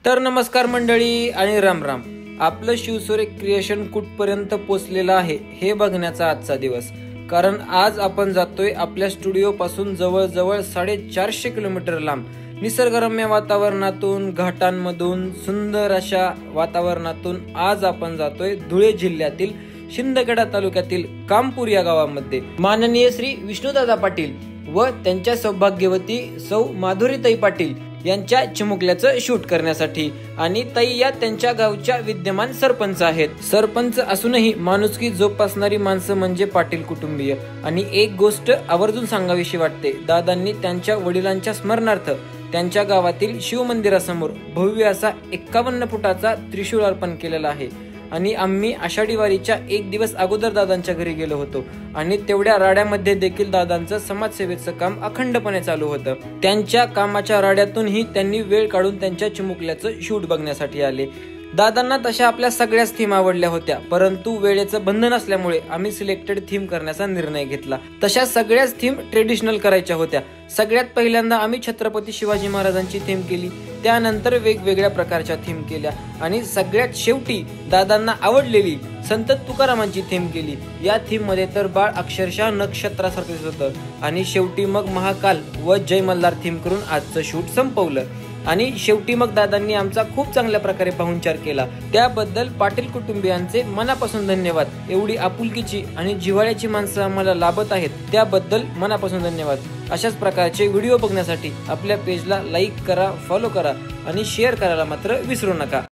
तर नमस्कार मंडळी आणि राम राम. आपलं शिवसोरे क्रिएशन कुठपर्यंत पोचलेलं आहे हे बघण्याचा आजचा दिवस. कारण आज आपण जातोय आपल्या स्टुडिओ पासून जवळजवळ 450 किलोमीटर लांब निसर्गरम्य वातावरणातून, घाटांमधून, सुंदर अशा वातावरणातून आज आपण जातोय धुळे जिल्ह्यातील शिंदखेडा तालुक्यातील कामपूर या गावामध्ये माननीय श्री विष्णुदादा पाटील व त्यांच्या सौभाग्यवती सौ माधुरीताई पाटील यांच्या चिमुकल्याचं शूट करण्यासाठी. आणि ताई या त्यांच्या गावच्या विद्यमान सरपंच आहेत. सरपंच असूनही माणुसकी जोपासणारी माणसं म्हणजे पाटील कुटुंबीय. आणि एक गोष्ट आवर्जून सांगावीशी वाटते, दादांनी त्यांच्या वडिलांच्या स्मरणार्थ त्यांच्या गावातील शिव मंदिरासमोर भव्य असा 51 फुटाचा त्रिशूळ अर्पण केलेला आहे. आणि आम्ही आषाढी वारीच्या एक दिवस अगोदर दादांच्या घरी गेलो होतो आणि तेवढ्या राड्यामध्ये देखील दादांचं समाजसेवेचं काम अखंडपणे चालू होतं. त्यांच्या कामाच्या राड्यातूनही त्यांनी वेळ काढून त्यांच्या चिमुकल्याचं शूट बघण्यासाठी आले. दादांना तशा आपल्या सगळ्याच थीम आवडल्या होत्या, परंतु वेळेचं बंधन असल्यामुळे आम्ही सिलेक्टेड थीम करण्याचा निर्णय घेतला. तशा सगळ्याच थीम ट्रेडिशनल करायच्या होत्या. सगळ्यात पहिल्यांदा आम्ही छत्रपती शिवाजी महाराजांची थीम केली, त्यानंतर वेगवेगळ्या प्रकारच्या थीम केल्या आणि सगळ्यात शेवटी दादांना आवडलेली संत तुकारामांची थीम केली. या थीम मध्ये तर बाळ अक्षरशः नक्षत्रासारखं दिसत होतं. आणि शेवटी मग महाकाल व जय मल्हार थीम करून आजचं शूट संपवलं. आणि शेवटी मग दादांनी आमचा खूप चांगल्या प्रकारे पाहुणचार केला. त्याबद्दल पाटील कुटुंबियांचे मनापासून धन्यवाद. एवढी आपुलकीची आणि जिव्हाळ्याची माणसं आम्हाला लाभत आहेत, त्याबद्दल मनापासून धन्यवाद. अशाच प्रकारचे व्हिडिओ बघण्यासाठी आपल्या पेजला लाईक करा, फॉलो करा आणि शेअर करायला मात्र विसरू नका.